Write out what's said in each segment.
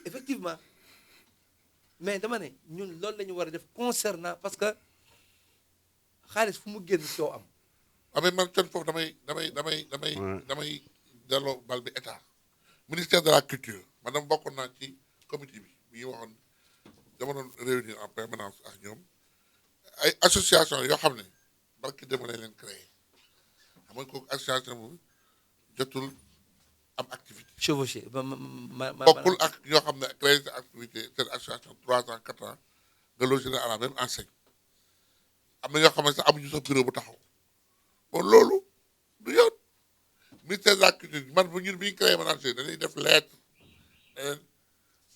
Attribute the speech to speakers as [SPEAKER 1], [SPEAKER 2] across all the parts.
[SPEAKER 1] effectivement mais dama ne ñun loolu la ñu war a def concernant parce que xaalis fu mu génn coow am.
[SPEAKER 2] mais man con foofu damay delloo bal bi état ministère de la culture man dama bokkoon naa ci comité bi ñu waxoon dama doon réunir en permanence ak ñoom ay association yoo xam ne barki dama lañ leen créé xam nga kooku association boobu jotul am activité
[SPEAKER 1] chevauché
[SPEAKER 2] bokkul ak ñoo xam ne créé seen activité seen association 3 ans 4 ans nga logé à la même enseigne am na ñoo xam ne sax amuñu sax bureau bu taxaw bon loolu du yoon ministère de la culture man bu ñun bi ñu créé manager dañuy def lettre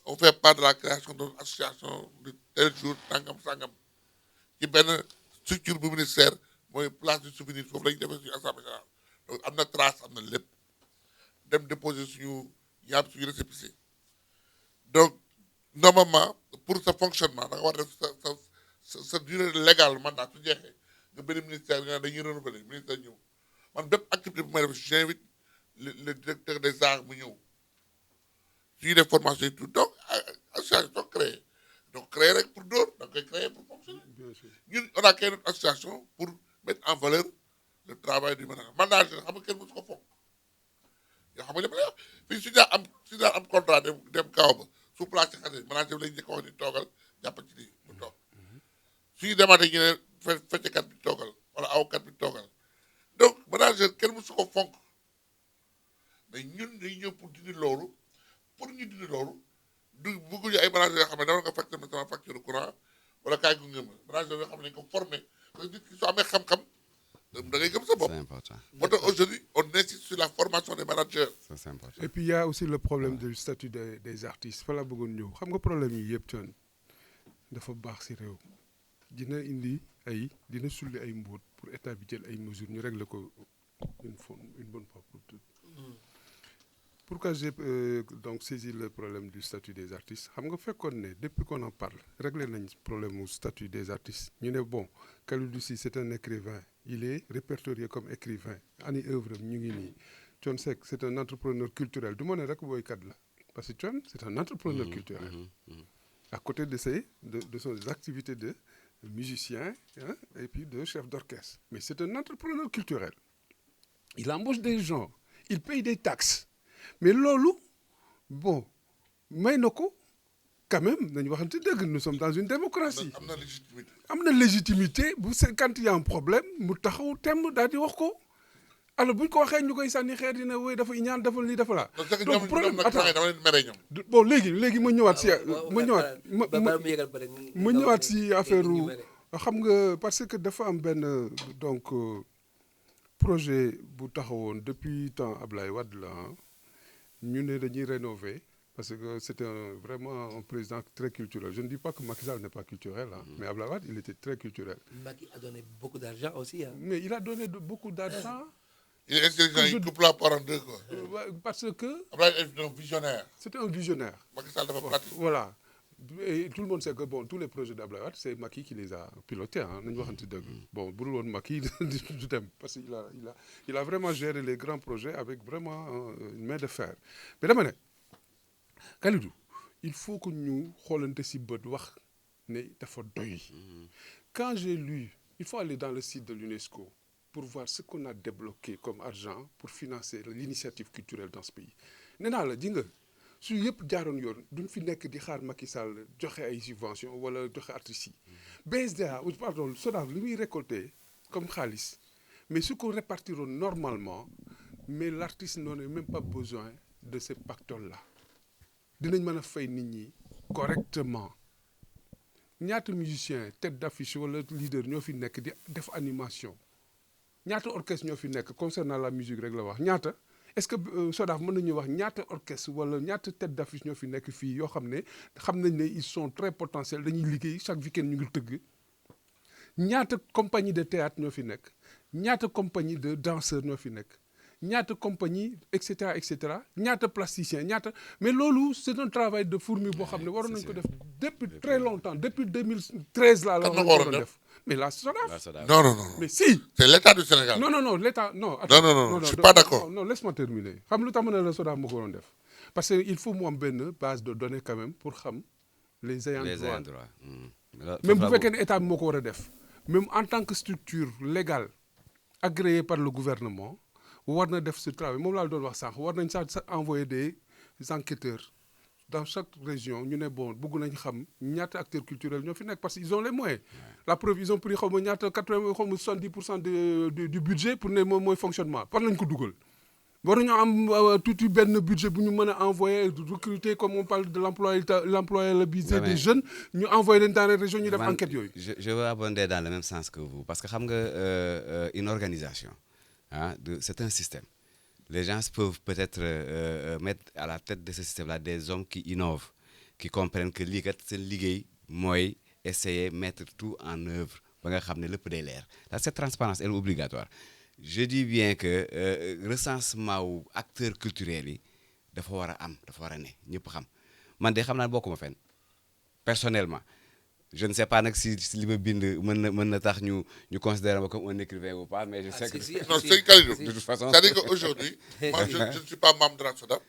[SPEAKER 2] on fait part de la création d'une association de tel jour sangam ci benn structure bu ministère mooy place du souvenir foofu la ñu defee suñu assemblée générale donc am na trace am na lépp dem déposer suñu récépissé donc normalement pour sa fonctionnement da nga war a def sa durée légale mandat su jeexee nga benn ministère nga dañuy renouveler ministère ñëw man bépp activité bu may def j'invite le directeur des arts mu ñëw suñuy def formation et tout donc association soo créé donc créé rek pour dóor da nga koy créé pour fonctionner ñun on a créé notre association pour mettre en valeur le travail du manager xam nga kenn mësu ko fonk yoo xam nga li ma lay wax fii su daan am contrat dem kaw ba su place xase manager bi lañu njëkk wax ni toogal jàpp ci lii mu toog suñu demaatee ñu ne feccekat bi toogal wala awkat bi toogal donc manager kenn mësu ko fonk mais ñun dañu ñëw pour dindi loolu pour ñu dindi loolu du bëgguñu ay manager yoo xam ne dama nga facture na sama facture courant wala kaay gu ngëm manager yoo xam ne dañ ko formé parce que nit ki soo amee xam-xam da ngay gëm sa bopp.
[SPEAKER 3] C'est important.
[SPEAKER 2] moo tax aujourd'hui on insiste sur la formation des managers.
[SPEAKER 3] Ça, c'est important.
[SPEAKER 4] Et puis il y a aussi le problème du statut des artistes fa la bëggoon ñëw xam nga problème yi yëpp coon dafa baax si réew dina indi dina sulli ay mbóot pour état bi jël ay mesures ñu régler ko une bonne fois pour toutes. Pourquoi j'ai donc saisi le problème du statut des artistes xam nga fekkoon ne depuis qu'on en parle réglé nañ problème mu statut des artistes ñu ne bon Kalidou Sy c'est un écrivain il est répertorié comme écrivain ani œuvre ñu ngi nii Thione Seck c'est un entrepreneur culturel du ma ne rek woykat la parce que Thione c'est un entrepreneur culturel à côté de ses activités de musicien hein, et puis de chef d'orchestre mais c'est un entrepreneur culturel il embauche des gens il paye des taxes mais loolu bon may na ko quand même nañu waxante dëgg nous sommes dans une démocratie am na légitimité bu quand il y a un problème mu taxaw temm daal di wax ko alors buñ ko waxee ñu koy sànni xeer dina woy dafa ñaan dafa lii dafa laa donc problème bon léegi ma ñëwaat si ma ñëwaat si affaire xam nga parce que dafa am benn donc projet bu taxawoon depuis temps Ablaye Wade la ñu ne dañuy rénover parce que c'était vraiment un président très culturel je ne dis pas que Macky Sall n'est pas culturel hein, mais Ablaye Wade il était très culturel.
[SPEAKER 1] Macky a donné beaucoup d'argent aussi hein.
[SPEAKER 4] Mais il a donné beaucoup d'argent.
[SPEAKER 2] Il est intelligent, il coupe la part en deux quoi.
[SPEAKER 4] Parce que.
[SPEAKER 2] Ablaye est un visionnaire.
[SPEAKER 4] C'était un visionnaire.
[SPEAKER 2] Macky Sall dafa pratique.
[SPEAKER 4] Voilà. Et tout le monde sait que bon tous les projets d'Ablaye Wade c'est Macky qui les a pilotés ah nañu waxante dëgg bon bu dul woon Macky du dem parce que il a vraiment géré les grands projets avec vraiment une main de fer mais dama ne Kalidou il faut que ñu xoolante si bët wax ne dafa doy quand j'ai lu il faut aller dans le site de l'UNESCO pour voir ce qu'on a débloqué comme argent pour financer l'initiative culturelle dans ce pays nee naa la ji nga su yëpp jaaroon yoon duñ fi nekk di xaar Macky Sall joxe ay subventions wala joxe artistes yi BSDA pardon SODAV li muy récolter comme xaalis mais su ko répartiroon normalement mais l'artiste n'en a même pas besoin de ces pactoles-là dinañ mën a fay nit ñi correctement ñaata musicien tête d'affiche wala leader ñoo fi nekk di def animation ñaata orchestre ñoo fi nekk concernant la musique rek la wax ñaata est-ce que SODAV mën nañu wax ñaata orchestre wala ñaata tête d'affiche ñoo fi nekk fii yoo xam ne xam nañ ne ils sont très potentiels dañuy liggéey chaque week-end ñu ngi tëgg ñaata compagnie de théâtre ñoo fi nekk ñaata compagnie de danseurs ñoo fi nekk ñaata compagnie et cetera ñaata plasticien ñaata mais loolu c'est un travail de fourmi boo xam ne waroon nañu ko def depuis très longtemps depuis 2013 la waroon def mais la SODAV.
[SPEAKER 2] Non.
[SPEAKER 4] Mais si.
[SPEAKER 2] C'est l'État du Sénégal.
[SPEAKER 4] Non, l'État, non. Attends,
[SPEAKER 2] Non, je suis pas d'accord.
[SPEAKER 4] Non, laisse-moi terminer. Xam lu tax ma ne la SODAV moo ko doon def parce que il faut mu am benn base de données quand même pour xam les ayants
[SPEAKER 3] les
[SPEAKER 4] droit
[SPEAKER 3] ayants droit.
[SPEAKER 4] même bu fekkee ne état bi moo ko war a def même en tant que structure légale agréée par le gouvernement war na def ce travail moom laa doon wax sànq war nañ sax envoyer des enquêteurs dans chaque région ñu ne bon bëgg nañ xam ñaata acteurs culturels ñoo fi nekk parce que ils ont les moyens la preuve ils ont pris xaw ma ñaata 80 xaw ma 70% du budget pour ne moom mooy fonctionnement par nañ ko dugal war nañoo am tuuti benn budget bu ñu mën a envoyer recruter comme on parle de l'employabilité des jeunes ñu envoyer leen dans les régions ñu def enquête yooyu.
[SPEAKER 3] je veux abonder dans le même sens que vous parce que xam nga une organisation c'est un système. Les gens peuvent peut-être mettre à la tête de ce système-là des hommes qui innovent, qui comprennent que lii kat seen liggéey mooy essayer mettre tout en œuvre ba nga xam ne lépp day leer. Cette transparence elle est obligatoire. Je dis bien que recensement wu acteurs culturels yi dafa war a am dafa war a ne ñëpp xam man de xam naa bokkuma fenn personnellement. Je ne sais pas nag si li ma bind mën na tax ñu considérer ma comme un écrivain ou pas mais je sais que
[SPEAKER 2] non c'est Kalidou
[SPEAKER 3] de toute façon
[SPEAKER 2] c'est-à-dire qu'aujourd'hui moi je ne suis pas membre de la SODAV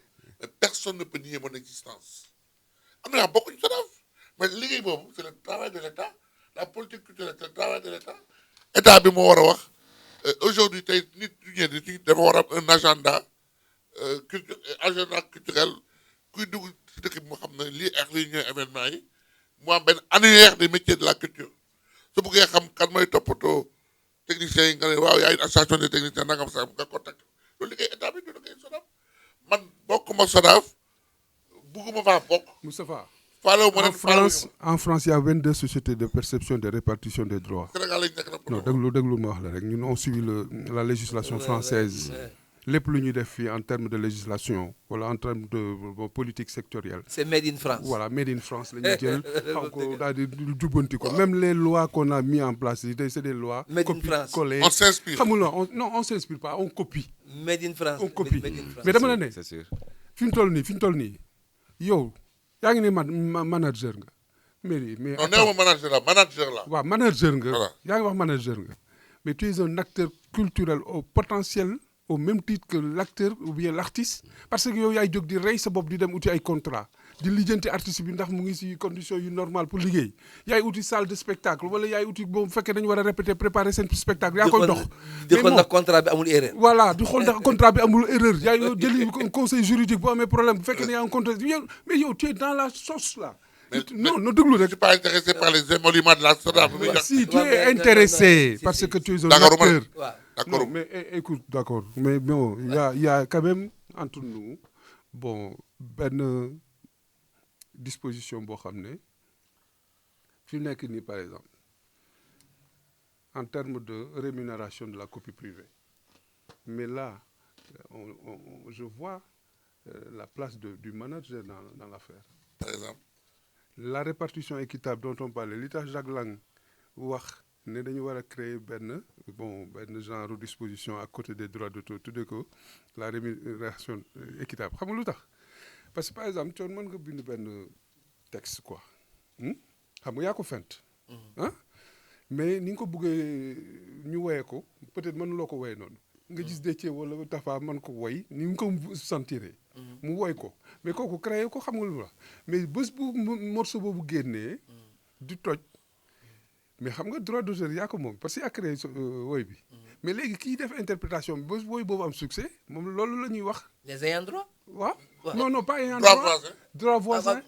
[SPEAKER 2] mais personne ne peut nier mon existence am na bokkuñu SODAV mais liggéey boobu c'est le travail de l'État la politique culturelle c'est le travail de l'État état bi moo war a wax aujourd'hui tey nit ñi dafa war a am un agenda culturel kuy dugg ci dëkk bi moo xam ne lii ak lii ñooy événement yi mu am benn annuaire des métiers de la culture su bëggee xam kan mooy toppatoo techniciens yi nga ne waaw y a une association des techniciens nangam sax nga contact loolu liggéey état bi du liggéey SODAV man bokkuma SODAV bugguma faa bokk.
[SPEAKER 4] Moustapha
[SPEAKER 2] faalewu ma
[SPEAKER 4] en France il y a 22 sociétés de perception de répartition des droits.
[SPEAKER 2] Sénégal lañu nekk na
[SPEAKER 4] non déglu ma wax la rek ñun on suivi la législation française lépp lu ñuy def fii en termes de législation wala en termes de politique sectorielle.
[SPEAKER 1] c'est made in France.
[SPEAKER 4] Voilà made in France la ñuy jël xaw ko daal di jubbanti ko même les lois qu'on a mis en place c'est des lois.
[SPEAKER 1] made in France
[SPEAKER 4] collées.
[SPEAKER 2] On s'inspire.
[SPEAKER 4] xamul non on s'inspire pas on copie.
[SPEAKER 1] made in France
[SPEAKER 4] on copie
[SPEAKER 1] made in France.
[SPEAKER 4] mais dama la ne.
[SPEAKER 3] c'est sûr.
[SPEAKER 4] fi mu toll nii yow yaa ngi ne manager nga mais.
[SPEAKER 2] non néew ma manager la.
[SPEAKER 4] waaw manager nga.
[SPEAKER 2] Voilà.
[SPEAKER 4] yaa ngi wax manager nga mais tu es un acteur culturel au potentiel au même titre que l'acteur ou bien l'artiste parce que yow yaay jóg di rey sa bopp di dem uti ay contrat di lijjanti artiste bi ndax mu ngi ci condition yu normal pour liggéey yaay uti salle de spectacle wala yaay uti boobu fekkee dañu war a répéter préparer seen spectacle yaa koy dox.
[SPEAKER 1] di xool ndax contrat bi amul erreur.
[SPEAKER 4] voilà di xool ndax contrat bi amul erreur yaay jëli conseil juridique bu amee problème bu fekkee ne yaa un contrat mais yow tu es dans la sauce là. non déglu
[SPEAKER 2] Je
[SPEAKER 4] rek.
[SPEAKER 2] suis pas intéressé par les émoluments de la SODAV.
[SPEAKER 4] Si tu es intéressé parce que tu es un acteur.
[SPEAKER 2] D'accord.
[SPEAKER 4] Non, mais écoute, d'accord. Mais bon, il y a quand même entre nous, bon, benn disposition boo xam ne fi mu nekk nii par exemple en termes de rémunération de la copie privée. Mais là, je vois la place du manager dans l'affaire.
[SPEAKER 2] Par exemple.
[SPEAKER 4] La répartition équitable dont on parlait li tax Jacques Lang wax ne dañu war a créer benn genre de disposition à côté des droits d'auteur tuddee ko la rémunération équitable xam nga lu tax parce que par exemple coon mën nga bind benn texte quoi xam nga yaa ko fent mais ni nga ko bëggee ñu woyee ko peut-être mënuloo ko woyee noonu nga gis Déthié wala Tafa mën ko woy ni nga ko sentiree mu woy ko mais kooku créé ko xam nga lu la mais bés bu morceau boobu génnee du toj mais xam nga droit d'auteur yaa ko moom parce que yaa créé woy bi mais léegi kii def interprétation bi bés woy boobu am succès moom loolu la ñuy wax.
[SPEAKER 1] les ayants droit.
[SPEAKER 4] waaw non pas ayants
[SPEAKER 2] droit.
[SPEAKER 4] droit voisin.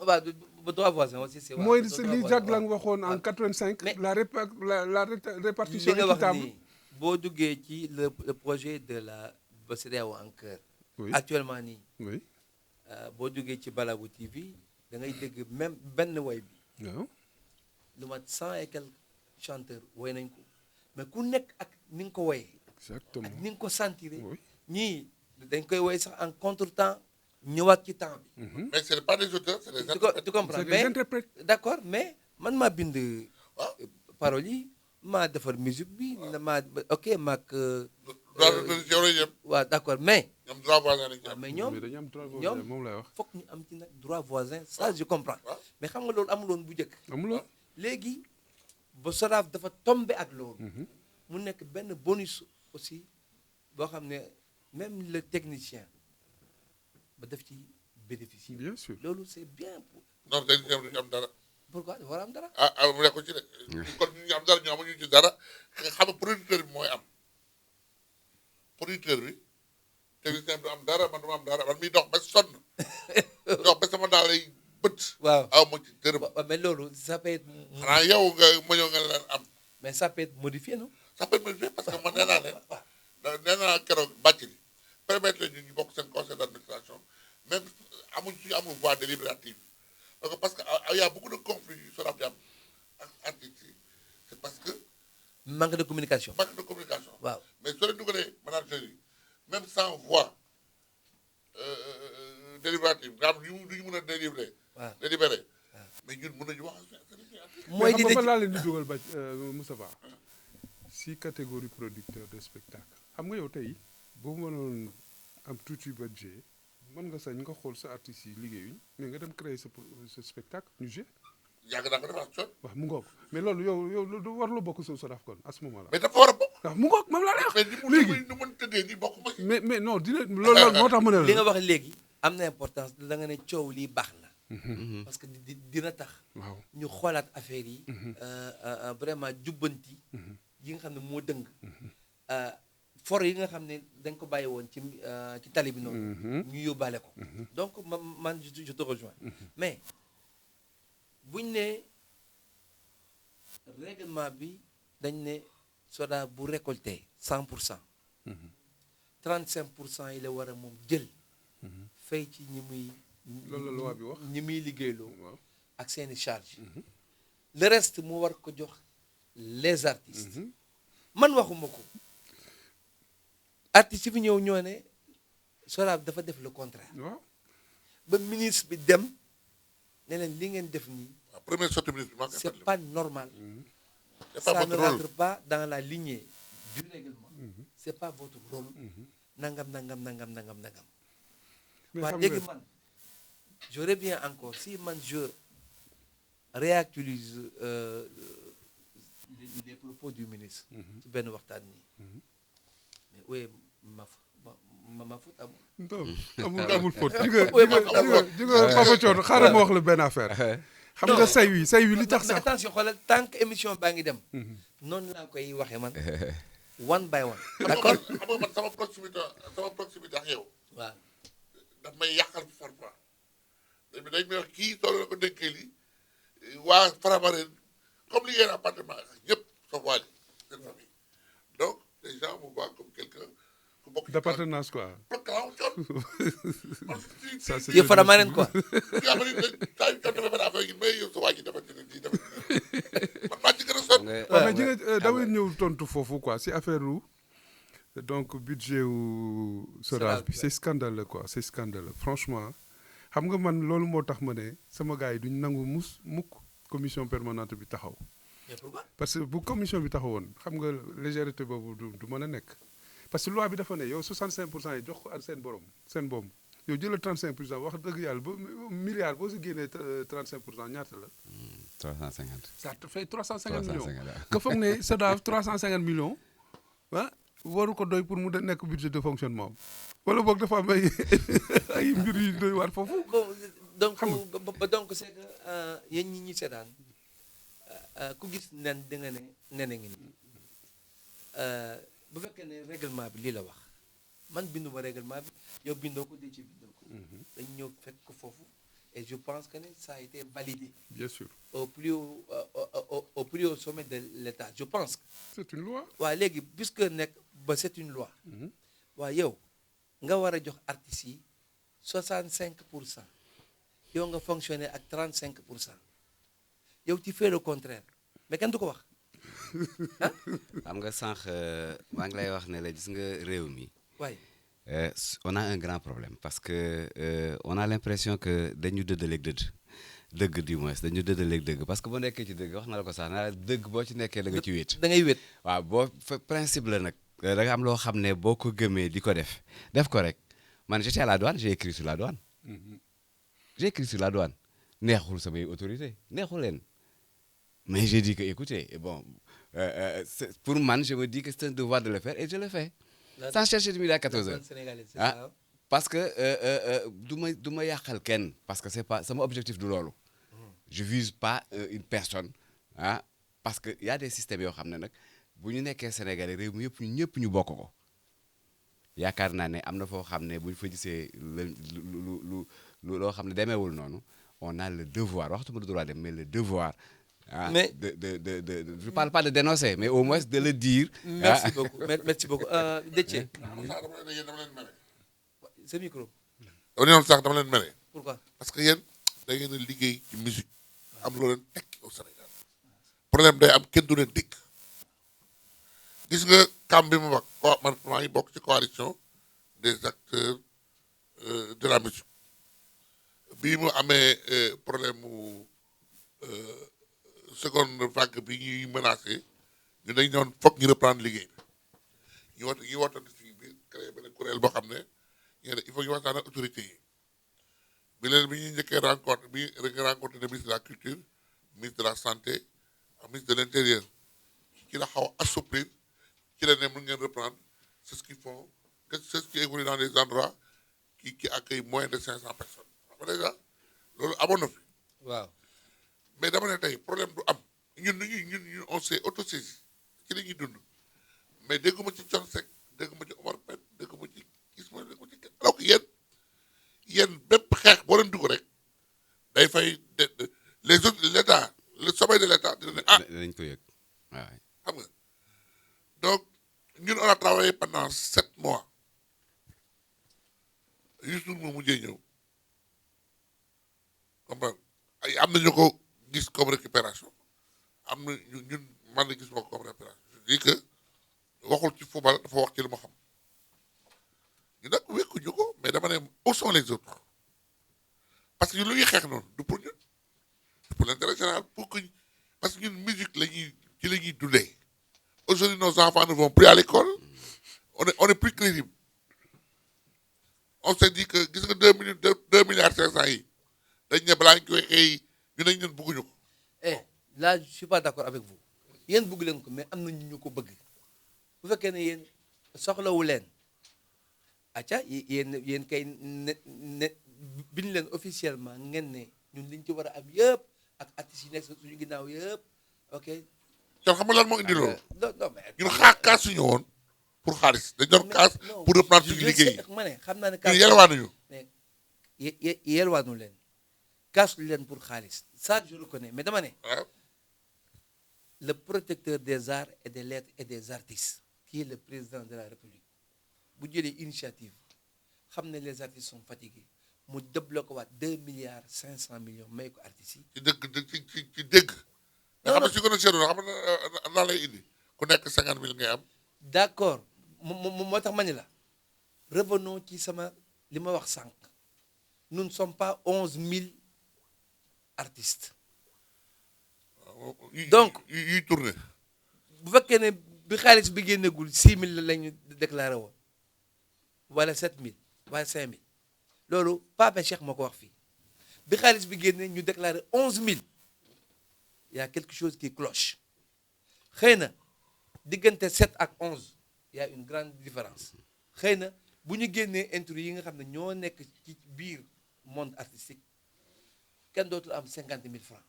[SPEAKER 1] droit voisin aussi c'est
[SPEAKER 4] mooy li Jacques Lang waxoon en 85. la répartition équitable.
[SPEAKER 1] boo duggee ci le projet de la CEDEAO en cœur.
[SPEAKER 4] Oui.
[SPEAKER 1] Actuellement nii.
[SPEAKER 4] oui.
[SPEAKER 1] boo duggee ci Balago TV da ngay dégg même benn woy bi.
[SPEAKER 4] waaw.
[SPEAKER 1] lu mat 100 et quelques chanteurs woy nañ ko mais ku nekk ak ni nga ko woyee.
[SPEAKER 4] exactement
[SPEAKER 1] ak ni nga ko sentiree.
[SPEAKER 4] oui.
[SPEAKER 1] ñii dañ koy woy sax en contretemps ñëwaat ci temps bi.
[SPEAKER 2] Mais ce n'est pas des auteurs, c'est des
[SPEAKER 1] tu
[SPEAKER 2] interprètes.
[SPEAKER 1] comprends
[SPEAKER 4] c'est des
[SPEAKER 1] mais
[SPEAKER 4] interprètes.
[SPEAKER 1] d'accord mais man maa bind
[SPEAKER 2] waaw.
[SPEAKER 1] paroles yi maa defar musique bi. maa ok maak.
[SPEAKER 2] droit d'auteur yow la yem.
[SPEAKER 1] waaw d'accord mais.
[SPEAKER 2] ñoom droit voisin lañ ci am.
[SPEAKER 1] mais ñoom
[SPEAKER 4] mais dañu am droit voisin
[SPEAKER 1] ñoom
[SPEAKER 4] moom lay wax.
[SPEAKER 1] foog ñu am ci nag droit voisin ça je comprends.
[SPEAKER 2] waaw.
[SPEAKER 1] mais xam nga loolu amuloon bu njëkk.
[SPEAKER 4] amuloo.
[SPEAKER 1] léegi ba SODAV dafa tombé ak loolu. mu nekk benn bonus aussi boo xam ne même le technicien ba def ci bénéficier.
[SPEAKER 4] bien sûr.
[SPEAKER 1] loolu c'est bien
[SPEAKER 2] non technicien bi du ñu am dara
[SPEAKER 1] pourquoi dafa war a am dara.
[SPEAKER 2] mu nekk ci de kon ñu am dara ñu amuñu ci dara xam nga producteur bi mooy am producteur bi technicien bi du am dara man du ma am dara man miy dox ba sonn dox ba sama daal lay bët
[SPEAKER 1] waaw
[SPEAKER 2] aw ma ci dërëm
[SPEAKER 1] mais loolu ça peut être
[SPEAKER 2] xanaa yow nga ma ñëw nga leen am
[SPEAKER 1] mais ça peut être modifié non.
[SPEAKER 2] ça peut être parce que man nee naa leen nee naa keroog bàcc bi permettre leen ñu bokk seen conseil d'administration même suñu amul voix délibérative donc parce que y a beaucoup de conflits yu SODAV di am ak artistes yi c'est parce que
[SPEAKER 1] manque de communication.
[SPEAKER 2] manque de communication
[SPEAKER 1] waaw
[SPEAKER 2] mais soo leen dugalee manager yi même sans voix délibérative nga xam du ñu mën a délibéré
[SPEAKER 1] waaw
[SPEAKER 2] délibéré mais ñun mën nañu wax
[SPEAKER 1] mooy
[SPEAKER 4] mais
[SPEAKER 1] di
[SPEAKER 4] xam nga
[SPEAKER 1] de
[SPEAKER 4] fan laa leen di dugal ba Moustapha si catégorie producteur de spectacle xam nga yow tey boo mënoon am tuuti budget mën nga sañ nga xool sa artistes yi liggéeyuñ mais nga dem créer sa spectacle ñu jouer
[SPEAKER 2] yàgg naa ko defaat coon
[SPEAKER 4] waaw mu ngoog mais loolu yow du war la bokk sa SODAV kon à ce moment là
[SPEAKER 2] mais dafa war a bokk
[SPEAKER 4] waaw mu ngoog moom laa lay wax
[SPEAKER 2] mais ni mu
[SPEAKER 4] léegi
[SPEAKER 2] ni mën tëddee nii bokk ma ci
[SPEAKER 4] mais non dina loolu moo tax ma ne
[SPEAKER 1] li nga
[SPEAKER 4] la
[SPEAKER 1] wax léegi am na importance da nga ne coow lii baax na. parce que dina tax.
[SPEAKER 4] waaw
[SPEAKER 1] ñu xoolaat affaire yi. vraiment jubbanti. yi nga xam ne moo dëng. for yi nga xam ne dañ ko bàyyi woon ci tali bi noonu. ñu yóbbaale ko. donc man je te rejoins. mais buñ ne règlement bi dañ ne SODAV bu récolté 100%. 35% yi la war a moom jël. fay ci ñi muy.
[SPEAKER 4] loolu la loi bi wax
[SPEAKER 1] ñi muy liggéeyloo.
[SPEAKER 4] waaw
[SPEAKER 1] ak seeni charge le reste mu war ko jox les artistes. man waxuma ko. artistes yi fi ñëw ñoo ne SODAV dafa def le contraire.
[SPEAKER 4] waaw
[SPEAKER 1] ba ministre bi dem ne leen li ngeen def nii.
[SPEAKER 2] première sortie ministre bi maa ngi
[SPEAKER 1] c'est pas normal.
[SPEAKER 2] c'est pas
[SPEAKER 1] ça
[SPEAKER 2] votre
[SPEAKER 1] ne
[SPEAKER 2] rôle
[SPEAKER 1] rentre pas dans la lignée du règlement. c'est pas votre rôle. nangam nangam nangam nangam nangam.
[SPEAKER 4] mais
[SPEAKER 1] waaw
[SPEAKER 4] xam
[SPEAKER 1] léegi
[SPEAKER 4] nga
[SPEAKER 1] man j'aurais bien encore si man je réactualise les propos du ministre. ci benn waxtaan nii. mais oui ma faute amul.
[SPEAKER 4] non amul faute ji nga Papa Thione xaaral ma wax la benn affaire xam nga say wi li tax
[SPEAKER 1] mais
[SPEAKER 4] sax
[SPEAKER 1] attention xoolal tant que émission baa ngi dem. noonu laa koy waxee man. one by one. d'accord
[SPEAKER 2] xam nga man sama proximité ak yow
[SPEAKER 1] waaw.
[SPEAKER 2] daf may yàqal parfois dañ may wax kii soo la ko dénkee lii waa Faramareen comme li ngeen appartement ñëpp sa voile seen famille donc les gens me voient comme quelqu'un ku bokk
[SPEAKER 4] d'appartenance quoi
[SPEAKER 2] programme coon
[SPEAKER 4] ça c'est
[SPEAKER 1] yëpp Faramareen quoi.
[SPEAKER 2] yaa ma ni saa yu coon dafa benn affaire yi mais yow sa waa ji dafa dina ji dafa dina man maa ci gën a sonn
[SPEAKER 4] waaw mais ji nga damay ñëw tontu foofu quoi si affaire wu donc budget wu SODAV bi c'est scandaleux quoi c'est scandaleux franchement xam nga man loolu moo tax ma ne sama gars yi duñ nangu mukk commission permanente bi taxaw
[SPEAKER 1] mais pourquoi.
[SPEAKER 4] parce que bu commission bi taxawoon xam nga légèreté boobu du mën a nekk parce que loi bi dafa ne yow 65% yi jox ko ak seen borom yow jëlal 35% wax dëgg yàlla ba milliard boo si génnee 35% ñaata la.
[SPEAKER 3] 350.
[SPEAKER 4] ça te fait 350 millions
[SPEAKER 3] 350 waaw.
[SPEAKER 4] nga foog ne SODAV 350 millions ah waru ko doy pour mu de nekk budget de fonctionnement wala boog dafa am ay mbir yu doy waar foofu.
[SPEAKER 1] bon donc
[SPEAKER 4] xam
[SPEAKER 1] donc c'est que yéen ñi seetaan ku gis nen da nga ne nene ngi nii bu fekkee ne règlement bi lii la wax man bindu ma règlement bi yow bindoo ko dee ci bindoo ko. dañ ñëw fekk ko foofu et je pense que ne ça a été validé
[SPEAKER 4] bien sûr
[SPEAKER 1] au plus haut sommet de l'État je pense que.
[SPEAKER 4] c'est une loi.
[SPEAKER 1] waaw léegi puisque nekk ba c'est une loi. waaw yow nga war a jox artistes yi 65%. yow nga fonctionner ak 35%. yow tu fais le contraire mais kenn du ko wax ah.
[SPEAKER 3] xam nga sànq maa ngi lay wax ne la gis nga réew mi.
[SPEAKER 1] waaye.
[SPEAKER 3] on a un grand problème parce que on a l'impression que dañu dëddaleeg dëgg du moins dañu dëddaleeg dëgg parce que boo nekkee ci dëgg wax na la ko sax na dëgg boo ci nekkee da nga ci wéet.
[SPEAKER 1] da ngay wéet.
[SPEAKER 3] waaw boo principe la nag da nga am loo xam ne boo ko gëmee di ko def ko rek man j'étais à la douane j'ai écrit sur la douane. j'ai écrit sur la douane neexul samay autorité neexul leen mais j'ai dit que écoutez bon pour man je me dis que c'est un devoir de le faire et je le fais. sans chercher de midi à 14 heures.
[SPEAKER 1] sénégalais c'est
[SPEAKER 3] ah
[SPEAKER 1] ça.
[SPEAKER 3] parce que du ma yàqal kenn parce que c'est pas sama objectif du loolu je vise pas une personne ah parce que y a des systèmes yoo xam ne nag bu ñu nekkee Sénégalais réew mi yëpp ñu ñëpp ñu bokk ko yaakaar naa ne am na foo xam ne bu ñu fa gisee loo xam ne demeewul noonu on a le devoir waxtuma le droit dem mais le devoir ah
[SPEAKER 1] Mais-
[SPEAKER 3] je parle pas de dénoncer mais au moins de le dire.
[SPEAKER 1] merci beaucoup merci beaucoup Déthié
[SPEAKER 2] sax dama leen yéen dama leen mere.
[SPEAKER 1] sa micro
[SPEAKER 2] dama leen sax dama leen mere.
[SPEAKER 1] pourquoi
[SPEAKER 2] parce que yéen da ngeen a liggéey ci musique am loo leen tekki au Sénégal problème day am kenn du leen dégg gis nga kam bi mu wax man maa ngi bokk ci coalition des acteurs de la musique bii mu amee problème mu seconde vague bi ñuy menacé ñu dañ doon foog ñu reprendre liggéey bi ñu wootoon fii bi créé benn kuréel boo xam ne ñu ne il faut ñu waxtaan ak autorités yi bi ñuy njëkkee rencontre rencontré le ministre de la culture ministre de la santé ak ministre de l'intérieur ci la xaw a assouplir ci la ne mën ngeen reprendre c'est ce qu'ils font c'est ce qui évolue dans des endroits qui accueillent moins de 500 personnes xam nga déjà loolu amoon na fi
[SPEAKER 1] waaw
[SPEAKER 2] mais dama ne tey problème du am ñun on s'est autosaisi ci la ñuy dund mais dégguma ci Thione Seck dégguma ci Omar Pène dégguma ci Ismaël dégguma ci alors que yéen bépp xeex boo leen dugg rek day fay les autres l'état le sommet de l'état dina ne ah
[SPEAKER 3] dinañ ko yëg waaw.
[SPEAKER 2] xam nga donc ñun on a travaillé pendant 7 mois Youssou Ndour mu mujjee ñëw comprendre ay am nañu ko gis comme récupération am na ñun man na gis ma ko comme récupération je dis que waxul ci football dafa wax ci lu ma xam ñu nag wékkuñu ko mais dama ne où sont les autres parce que ñun lu ñuy xeex noonu du pour ñun du pour l'intérêt général pour que parce que ñun musique ci la ñuy dundee aujourd'hui nos enfants ne vont plus à l'école on est plus crédible on s'est dit que gis nga 2 milliards 500 yi dañ ne balaa ñu koy xëy ñu ne ñun bëgguñu ko
[SPEAKER 1] là je suis pas d'accord avec vous yéen bëgg leen ko mais am na ñu ko bëgg bu fekkee ne yéen soxlawu leen acca yéen kay ne biñ leen officiellement ngeen ne ñun liñ ci war a am yëpp ak artistes yi nekk suñu ginnaaw yëpp ok
[SPEAKER 2] kon xam nga lan moo indi loolu
[SPEAKER 1] non mais
[SPEAKER 2] ñun kaasuñu woon pour xaalis dañ doon kaas pour reprendre suñu liggéey
[SPEAKER 1] ma ne xam naa ne
[SPEAKER 2] ñun yelwaanuñu
[SPEAKER 1] mais yelwaanu leen kaasu leen pour xaalis ça je le connais mais dama ne
[SPEAKER 2] waaw
[SPEAKER 1] le protecteur des arts et des lettres et des artistes qui est le président de la République bu jëlee initiative xam ne les artistes sont fatigués mu débloqué waat 2 milliards 500 millions may ko artistes yi.
[SPEAKER 2] ci dëgg ci dégg nga xam
[SPEAKER 1] non
[SPEAKER 2] ne si gën a seetlu xam nga lan lay indi ku nekk 50 000 ngay am
[SPEAKER 1] d'accord moo tax ma ne la revenons ci sama li ma wax sànq nous ne sommes pas 11 000 artistes. donc
[SPEAKER 2] yuy tourné
[SPEAKER 1] bu fekkee ne bi xaalis bi génnegul 6 000 la ñu déclaré woon wala 7 000 wala 5 000 loolu Pape Cheikh moo ko wax fii bi xaalis bi génne ñu déclaré 11 000 y a quelque chose qui cloche xëy na diggante 7 ak 11 y a une grande différence xëy na bu ñu génnee intrus yi nga xam ne ñoo nekk ci biir monde artistique kenn dootul am 50 000 francs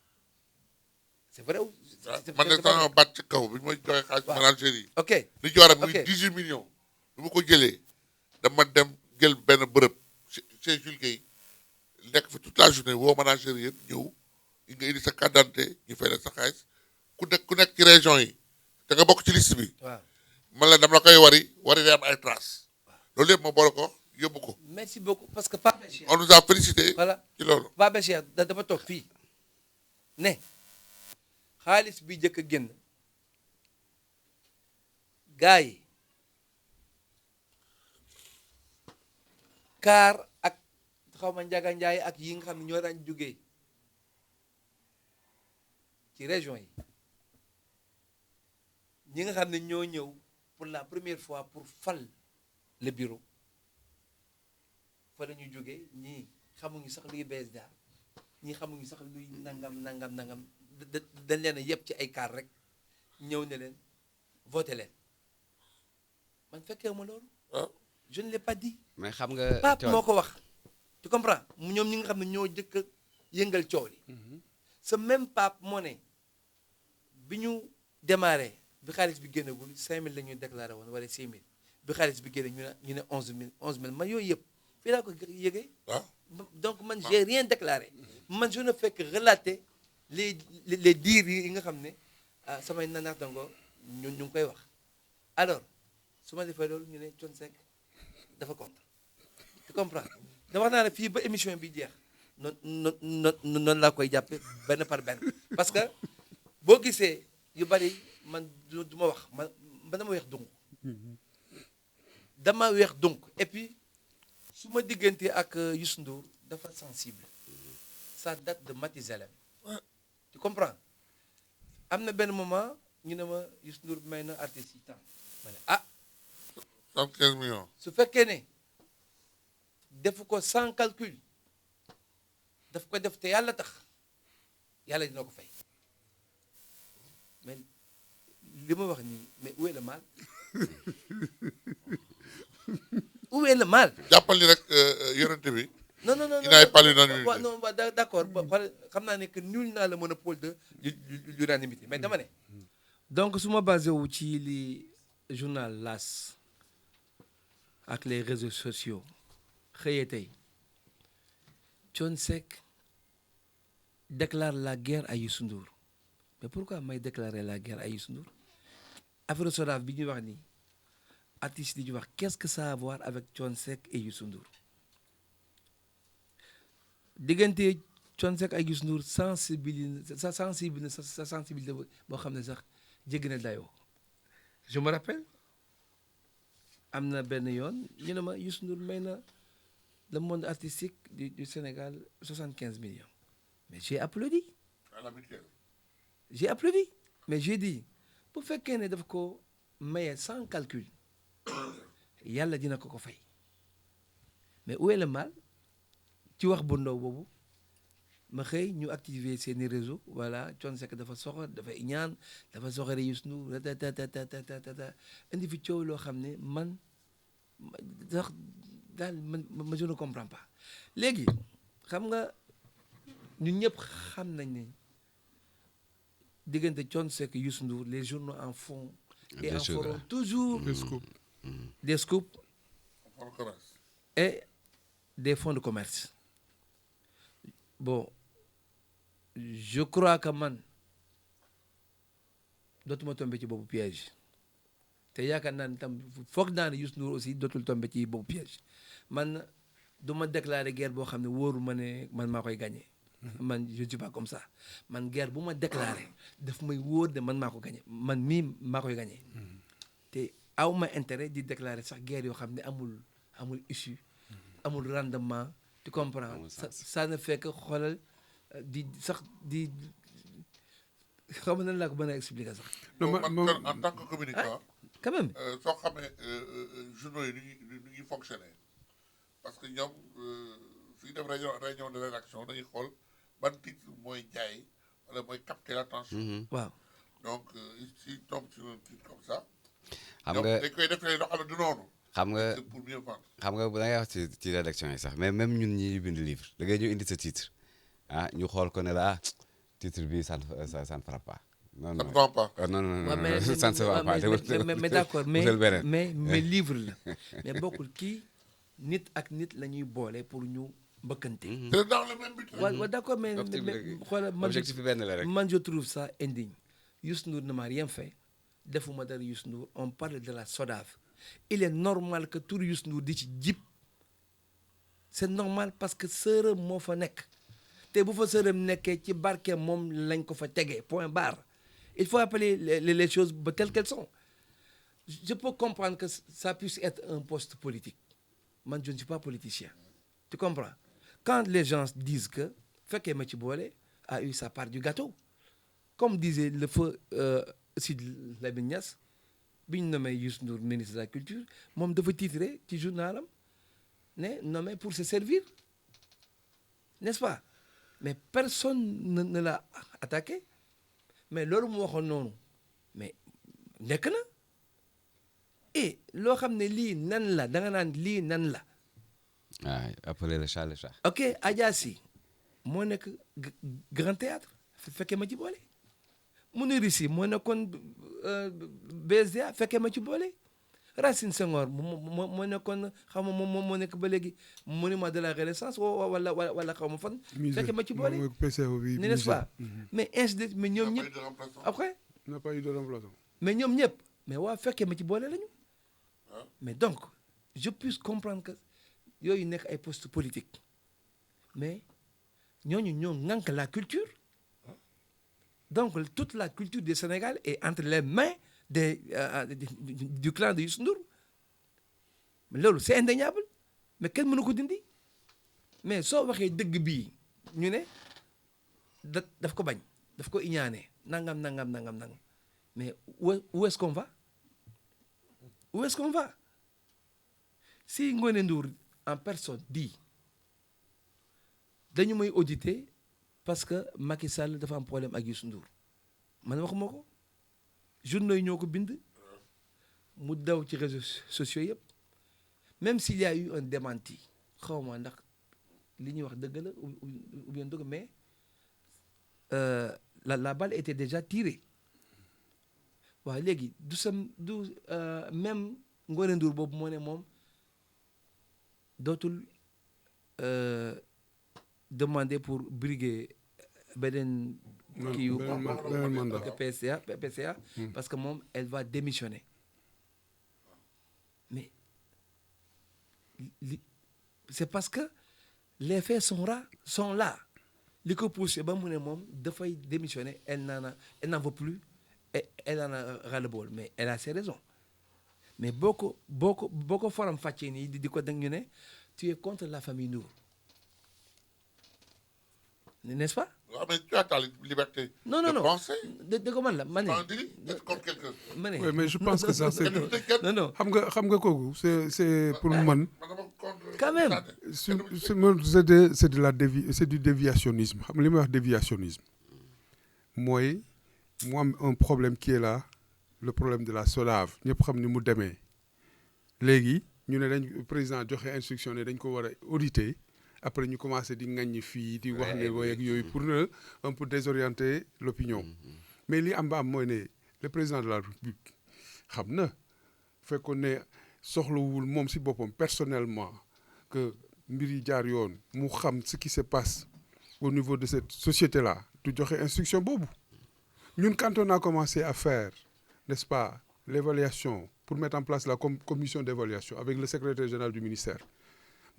[SPEAKER 1] c'est vrai ou
[SPEAKER 2] man de sama baat ci kaw bi ma joxe xaalis ménager yi
[SPEAKER 1] ok
[SPEAKER 2] li ci war a muy
[SPEAKER 1] ok
[SPEAKER 2] 18 millions bi ma ko jëlee dama dem jël benn bërëb chez Jules Gueye nekk fi toute la journée woo ménager yëpp ñëw nga indi sa carte d'identité ñu fay la sa xaalis ku nekk ci région yi te nga bokk ci liste bi
[SPEAKER 1] waaw
[SPEAKER 2] man la dama la koy wari day am ay traces loolu yëpp ma boole ko yóbbu ko
[SPEAKER 1] merci beaucoup parce que Pape Cheikh
[SPEAKER 2] on nous a félicité
[SPEAKER 1] voilà
[SPEAKER 2] ci loolu
[SPEAKER 1] Pape Cheikh dafa toog fii ne xaalis bi njëkk a génn gars yi kaar ak xaw ma Njaga Njaay ak yi nga xam ne ñoo daan jógee ci région yi ñi nga xam ne ñoo ñëw pour la première fois pour fal le bureau fa la ñu jógee ñii xamuñu sax luy BSDA ñii xamuñu sax luy nangam dañ leen a yëpp ci ay kaar rek ñëw ne leen voté leen man fekkee ma loolu
[SPEAKER 2] waaw
[SPEAKER 1] je ne l'ai pas dit.
[SPEAKER 3] mais xam nga
[SPEAKER 1] Pape
[SPEAKER 3] Thione,
[SPEAKER 1] moo ko wax. tu comprends ñoom ñi nga xam ne ñoo jëkk a yëngal coow li. ce même Pape moo ne bi ñu démarré bi xaalis bi génnagul 5000 la ñuy déclaré woon wala 6000 bi xaalis bi génne ñu ne 11000 man yooyu yëpp fii laa ko yëgee.
[SPEAKER 2] waaw
[SPEAKER 1] donc man j'ai rien déclaré man je ne fais que relater les dires yi nga xam ne samay naataango ñu ngi koy wax alors su ma defee loolu ñu ne Thione Seck dafa contre tu comprends da wax naa ne fii ba émission bi jeex noonu laa koy jàppe benn par benn parce que boo gisee yu bari man du ma wax man dama weex donc dama weex donc et puis su ma diggante ak Youssou Ndour dafa sensible ça date de Mathusalem tu comprends am na benn moment ñu ne ma Youssou Ndour may na artistes yi temps ma ne
[SPEAKER 2] 75 millions.
[SPEAKER 1] su fekkee ne defu ko sans calcul daf ko def te yàlla tax yàlla dina ko fay mais li ma wax nii mais où est le mal où est le mal.
[SPEAKER 2] jàppal ni rek yorante bi.
[SPEAKER 1] non non non
[SPEAKER 2] il n'a pas l'unanimité.
[SPEAKER 1] waaw non waaw d'accord xam naa ne que nul n'a le monopole de l'unanimité mais dama ne. donc su ma basé wu ci li journal L'As ak les réseaux sociaux xëyee tey Thione Seck déclare la guerre à Youssou Ndour mais pourquoi may déclarer la guerre à Youssou Ndour affaire Sodav bi ñuy wax nii artistes yi di wax qu'est-ce que ça a à voir avec Thione Seck et Youssou Ndour diggante Thione Seck ak Youssou Ndour sa sensibilité boo xam ne sax jéggi na dayoo je me rappelle am na benn yoon ñu ne ma Youssou Ndour may na le monde artistique du Sénégal 75 millions mais j'ai applaudi mais j'ai dit bu fekkee ne daf ko maye sans calcul yàlla dina ko fay mais où est le mal ci wax bu ndaw boobu ma xëy ñu activer seeni réseau voilà Thione Seck dafa soxor dafa ñaan dafa soxore Youssou Ndour ta indi fi coow loo xam ne man sax daal man je ne comprends pas léegi xam nga ñun ñëpp xam nañ ne diggante Thione Seck Youssou Ndour les journaux en font et en feront toujours des scoops et des fonds de commerce bon je crois que man dootuma tombé ci boobu piège te yaakaar naa ne tam foog naa ne Youssou Ndour aussi dootul tombé ci boobu piège man du ma déclarer guerre boo xam ne wóoru ma ne man maa koy gagné man je suis pas comme ça man guerre bu ma déclaré daf may wóor de man maa ko gagné man mii maa koy gagné te aw ma intérêt di déclarer sax guerre yoo xam ne amul issue amul rendement tu comprends ça ne fait que xoolal di sax di xam nan laa ko mën a expliquer sax.
[SPEAKER 2] non en tant que communicant.
[SPEAKER 1] quand même.
[SPEAKER 2] soo xamee journaux yi nu ñuy fonctionner parce que ñoom suñu def réunion de rédaction dañuy xool ban titre mooy jaay wala mooy capter l'attention.
[SPEAKER 1] waaw
[SPEAKER 2] donc si tombe sur un titre comme ça.
[SPEAKER 3] xam nga
[SPEAKER 2] dañ koy defee loo xam ne du noonu.
[SPEAKER 3] xam nga
[SPEAKER 2] c'est pour mieux vendre.
[SPEAKER 3] xam nga da ngay wax ci rédaction yi sax mais même ñun ñi bind livre da ngay ñu indi sa titre ñu xool ko ne la titre bi ça ne fera pas. non non non non ça ne se vend pas.
[SPEAKER 1] mais d'accord mais livre la mais bokkul kii nit ak nit la ñuy boole pour ñu mbëkkante.
[SPEAKER 2] c'est dans le même but.
[SPEAKER 1] waaw d'accord mais xoolal man
[SPEAKER 3] objectif bi benn la rek.
[SPEAKER 1] man je trouve ça indigne Youssou Ndour ne m'a rien fait defuma dara Youssou Ndour on parle de la Sodav il est normal que tur Youssou Ndour di ci jib c'est normal parce que sërëm moo fa nekk te bu fa sërëm nekkee ci barke moom lañ ko fa tegee point barre il faut appeler les choses telles qu'elles sont je peux comprendre que ça puisse être un poste politique man je ne suis pas politicien tu comprends quand les gens disent que fekkee ma ci boole a eu sa part du gâteau comme disait le feu Sidy Lamine Niass bi ñu nommé Youssou Ndour ministre de la culture moom dafa titré ci journalam ne nommé pour se servir n'est-ce pas mais personne ne l'a attaqué mais loolu mu waxoon noonu mais nekk na et loo xam ne lii nan la da nga naan lii nan la.
[SPEAKER 3] waaw appeler le chat le chat.
[SPEAKER 1] ok Adja Sy moo nekk grand théâtre fekkee ma ci boole. Mounirou Sy moo nekkoon BSDA fekkee ma ci boole. Racine Senghor moo nekkoon xaw ma moom moo nekk ba léegi monument de la Renaissance wala xaw ma fan. fekkee ma ci boole n'est-ce pas. mais ainsi de mais ñoom ñëpp après.
[SPEAKER 4] n'a pas eu de remplaçant.
[SPEAKER 1] mais ñoom ñëpp mais waa fekkee ma ci boole lañu. mais donc je puisse comprendre que yooyu nekk ay postes politiques mais ñooñu ñoo ŋànk la culture donc toute la culture du Sénégal est entre les mains du clan de Youssou Ndour mais loolu c'est indéniable mais kenn mënu ko dindi mais soo waxee dëgg bii ñu ne daf ko bañ daf ko iñaane nangam mais où est-ce qu'on va où est-ce qu'on va si Ngoné Ndour en personne dit dañu may auditer parce que Macky Sall dafa am problème ak Youssou Ndour man waxuma ko journaux yi ñoo ko bind mu daw ci réseaux sociaux yëpp même s'il y a eu un démenti xaw ma ndax li ñuy wax dëgg la ou bien dëgg mais la balle était déjà tirée waaw léegi du même Ngoné Ndour boobu moo ne moom dootul demander pour briguer beneen kii yu PCA parce que moom elle va démissionner mais c'est parce que les faits sont là li ko poussé ba mu ne moom dafay démissionner elle n'en veut plus et elle en a ras-le-bol mais elle a ses raisons mais boo ko faram fàccee nii di ko dang ñu ne tu es contre la famille Ndour n'est-ce pas.
[SPEAKER 2] waaw mais tu as ta liberté.
[SPEAKER 1] non
[SPEAKER 2] de penser.
[SPEAKER 1] de ko man la ma ne.
[SPEAKER 2] d'être contre quelqu'un.
[SPEAKER 1] ma ne
[SPEAKER 4] oui mais je pense que ça c'est.
[SPEAKER 1] non
[SPEAKER 4] xam nga kooku c'est pour man.
[SPEAKER 1] quand même.
[SPEAKER 4] c'est du déviationnisme xam nga li may wax déviationnisme mooy mu am un problème qui est là le problème de la SODAV ñëpp xam ni mu demee léegi ñu ne dañ président joxe instruction ne dañ ko war a auditer. Après ñu commencé di ŋaññi fii di wax ne wooy ak yooyu pour un peu désorienter l'opinion mais li am ba am mooy ne le président de la République xam na fekkoon ne soxlawul moom si boppam personnellement que mbir yi jaar yoon mu xam ce qui se passe au niveau de cette société là du joxe instruction boobu ñun quand on a commencé à faire n'est-ce pas l'évaluation pour mettre en place la commission d'évaluation avec le secrétaire général du ministère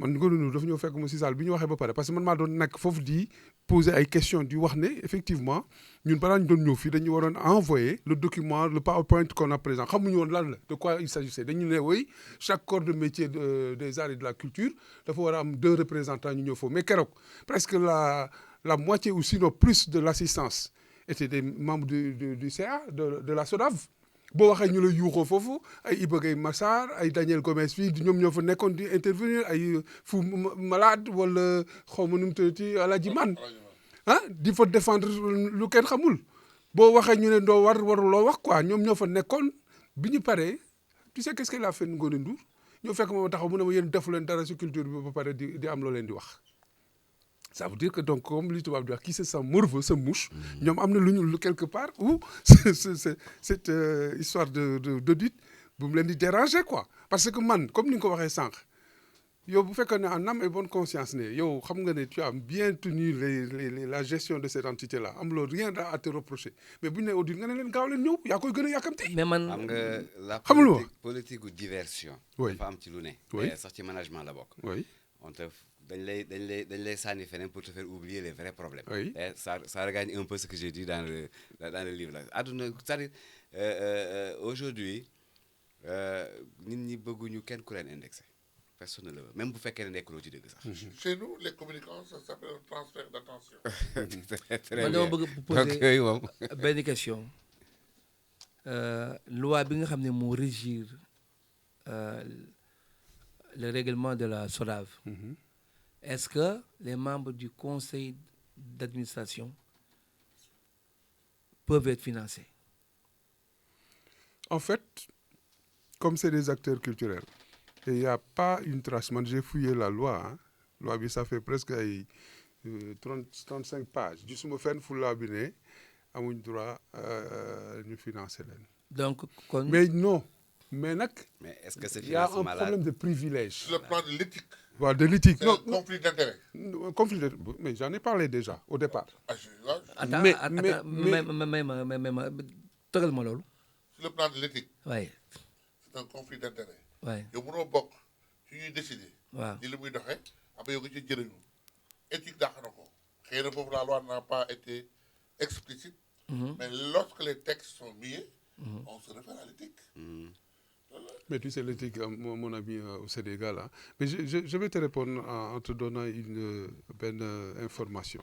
[SPEAKER 4] man Ngoné Ndour dafa ñëw fekk ma si salle bi ñu waxee ba pare parce que man maa doon nekk foofu di poser ay questions di wax ne effectivement ñun balaa ñu doon ñëw fii dañu waroon envoyer le document le PowerPoint qu'on a présent xamuñu woon lan la de quoi il s'agissait dañu ne oui chaque corps de métier des arts et de la culture dafa war a am 2 représentants ñu ñëw foofu mais keroog presque la moitié ou sinon plus de l'assistance étaient des membres du CA de la SODAV boo waxee ñu la yuuxoo foofu ay Iba Gueye Massar ay Daniel Gomes fii ñoom ñoo fa nekkoon di intervenir ay Fou Malade wala xaw ma nu mu tuddati Aladji Man di fa défendre lu kenn xamul boo waxee ñu ne doo waruloo wax quoi ñoom ñoo fa nekkoon bi ñu paree tu sais qu'est-ce qu'il a fait Ngoné Ndour ñoo fekk ma taxaw mu ne ma yéen defu leen dara si culture bi ba pare di am loo leen di wax. Ça veut dire que donc comme li tubaab di wax qui se sent morveux se mouche ñoom am na lu ñu quelque part où cette histoire d'audit bu mu leen di déranger quoi parce que man comme ni nga ko waxee sànq yow bu fekkee ne en âme et bonne conscience ne yow xam nga ne tu as bien tenu la gestion de cette entité là am loo rien à te reprocher mais bu ñu nee audit nga ne leen gaaw leen ñëw yaa koy gën a yàkkamti.
[SPEAKER 1] mais man
[SPEAKER 3] xam nga la politique ou diversion.
[SPEAKER 4] oui
[SPEAKER 3] dafa am ci lu ne.
[SPEAKER 4] oui
[SPEAKER 3] sax ci management la bokk.
[SPEAKER 4] oui
[SPEAKER 3] dañ lay sànni feneen pour te faire oublier les vrais problèmes.
[SPEAKER 4] Oui.
[SPEAKER 3] Et ça regagne un peu ce que j'ai dit dans le livre là àdduna c'est-à-dire aujourd'hui nit ñi bëgguñu kenn ku leen indexé personne ne le veut même bu fekkee ne nekkuloo ci dëgg sax.
[SPEAKER 2] Chez nous les communicants ça s'appelle un transfert d'attention.
[SPEAKER 1] man dama bëgg poser benn question loi bi nga xam ne moo régir le règlement de la SODAV. Est-ce que les membres du conseil d'administration peuvent être financés?
[SPEAKER 4] En fait, comme c'est des acteurs culturels, et il n'y a pas une trace. Man, j'ai fouillé la loi. Hein. Loi bi ça fait presque ay 35 pages. Gisuma fenn fu loi bi ne amuñ droit ñu financer leen.
[SPEAKER 1] donc kon
[SPEAKER 4] Mais non. Mais nag,
[SPEAKER 3] Mais est-ce que c'est
[SPEAKER 4] il y a un
[SPEAKER 3] financement là
[SPEAKER 4] problème de privilège.
[SPEAKER 2] sur le plan de l'éthique,
[SPEAKER 4] Voilà, de l'éthique.
[SPEAKER 2] c'est
[SPEAKER 4] Non,
[SPEAKER 2] un conflit d'intérêt.
[SPEAKER 4] non, conflit de... Mais j'en ai parlé déjà au départ.
[SPEAKER 1] attends
[SPEAKER 4] mais-
[SPEAKER 1] attends mais tëgal ma loolu
[SPEAKER 2] Sur le plan de l'éthique,
[SPEAKER 1] waaye
[SPEAKER 2] c'est un conflit d'intérêt.
[SPEAKER 1] waaye
[SPEAKER 2] yow mënoo bokk ci ñuy décider.
[SPEAKER 1] waaw
[SPEAKER 2] ni li muy doxee après yow nga ci jëriñu éthique dàq na ko xëy na foofu la loi n'a pas été explicite. Mais lorsque les textes sont mis, on se réfère à l'éthique.
[SPEAKER 4] Mais tu sais, l'éthique, mon ami au Sénégal, hein. Mais je vais te répondre en te donnant une bonne information.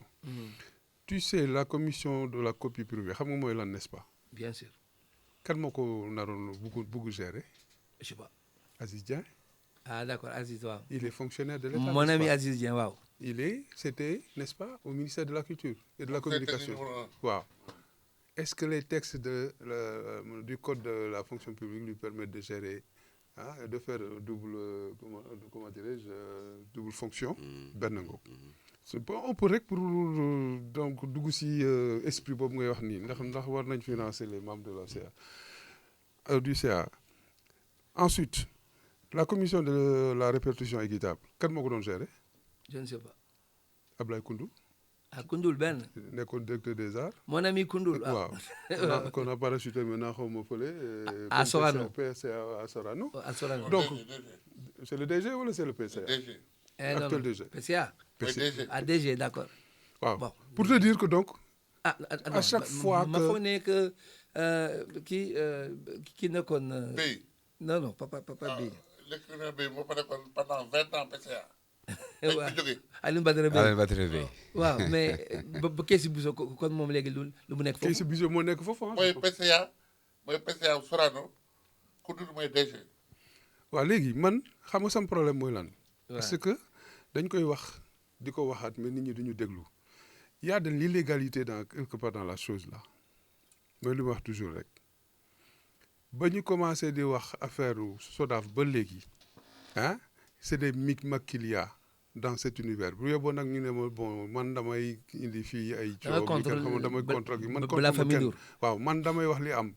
[SPEAKER 4] Tu sais, la commission de la copie privée, xam nga mooy lan, n'est-ce pas?
[SPEAKER 1] bien sûr
[SPEAKER 4] Kan moo ko naroon bugg gérer?
[SPEAKER 1] je sais pas
[SPEAKER 4] Aziz Dieng.
[SPEAKER 1] ah d'accord Aziz waaw
[SPEAKER 4] Il est fonctionnaire de l'État.
[SPEAKER 1] mon
[SPEAKER 4] n'est-ce
[SPEAKER 1] ami
[SPEAKER 4] pas?
[SPEAKER 1] Aziz Dieng waaw
[SPEAKER 4] C'était, n'est-ce pas, au ministère de la Culture et de la Communication.
[SPEAKER 2] Numéro un.
[SPEAKER 4] Wow. Est-ce que les textes du Code de la fonction publique lui permettent de gérer, hein, de faire double, comment dirais-je, double fonction? benn ngoog. On peut rek pour donc dugg si esprit boobu ngay wax nii ndax war nañ financer les membres de la CA, du CA. Ensuite, la commission de la répartition équitable kan moo ko doon gérer?
[SPEAKER 1] je ne sais pas
[SPEAKER 4] Ablaye Koundoul
[SPEAKER 1] ah Koundoul benn
[SPEAKER 4] nekkoon directeur des arts.
[SPEAKER 1] mon ami Koundoul
[SPEAKER 4] waaw qu'on a parachuté maintenant xaw ma fële.
[SPEAKER 1] à Sorano.
[SPEAKER 4] PCA à Sorano.
[SPEAKER 1] à Sorano
[SPEAKER 4] Donc,
[SPEAKER 2] DG.
[SPEAKER 4] c'est le DG wala c'est le PCA?
[SPEAKER 2] DG.
[SPEAKER 1] non
[SPEAKER 4] actuel DG.
[SPEAKER 1] PCA
[SPEAKER 2] Oui, DG.
[SPEAKER 1] ah DG d'accord
[SPEAKER 4] waaw
[SPEAKER 1] bon.
[SPEAKER 4] pour te dire que donc.
[SPEAKER 1] à
[SPEAKER 4] chaque fois
[SPEAKER 1] ma
[SPEAKER 4] que-
[SPEAKER 1] foog ne que kii nekkoon
[SPEAKER 2] Pays.
[SPEAKER 1] non papa bi
[SPEAKER 2] L'écrivain Pays moo fa nekkoon pendant 20 ans PCA.
[SPEAKER 1] waaw
[SPEAKER 2] dañ fi jógee.
[SPEAKER 1] Alioune Badara
[SPEAKER 3] Alain
[SPEAKER 1] Bey
[SPEAKER 3] Badara Bey.
[SPEAKER 1] waaw mais ba Keesi Bousso kon moom léegi lu mu nekk
[SPEAKER 4] Kaysi
[SPEAKER 1] foofu
[SPEAKER 4] Biso moo nekk foofu ah.
[SPEAKER 2] mooy PCA Sorano Koundoul mooy DG.
[SPEAKER 4] waaw léegi man xam nga sam problème mooy lan.
[SPEAKER 1] Ouais.
[SPEAKER 4] parce que dañ koy wax di ko waxaat mais nit ñi duñu déglu. Il y a de l'illégalité dans quelque part dans la chose là mooy li ma wax toujours rek ba ñu commencé di wax affaire SODAV ba léegi ah c'est des micmacs qu'il y a dans cet univers bu yóbboo nag ñu ne ma bon man damay indi fii ay.
[SPEAKER 1] Da nga
[SPEAKER 4] coow
[SPEAKER 1] contre
[SPEAKER 4] kenn xamul damay contre gi man
[SPEAKER 1] ba la
[SPEAKER 4] contre
[SPEAKER 1] famille
[SPEAKER 4] kenn
[SPEAKER 1] Ndour.
[SPEAKER 4] waaw man damay wax li am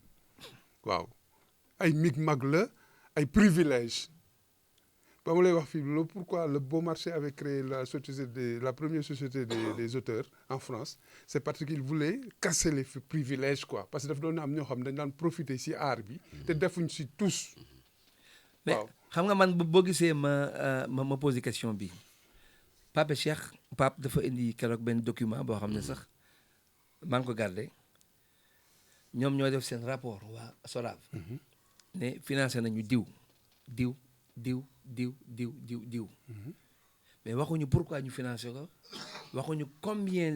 [SPEAKER 4] waaw ay micmacs la ay privilèges ba ma lay wax fii loolu pourquoi le Beau Marché avait créé la première société des auteurs en France c'est parce qu'il voulait casser les privilèges quoi parce que daf doon am ñoo xam dañ daan profiter ci art bi te defuñ ci tous.
[SPEAKER 1] mais
[SPEAKER 4] waaw
[SPEAKER 1] xam nga man boo gisee ma posé question bi Pape dafa indi keroog benn document boo xam ne sax maa ngi ko gardé ñoom ñoo def seen rapport waa SODAV ne financé nañu diw mais waxuñu pourquoi ñu financé ko waxuñu combien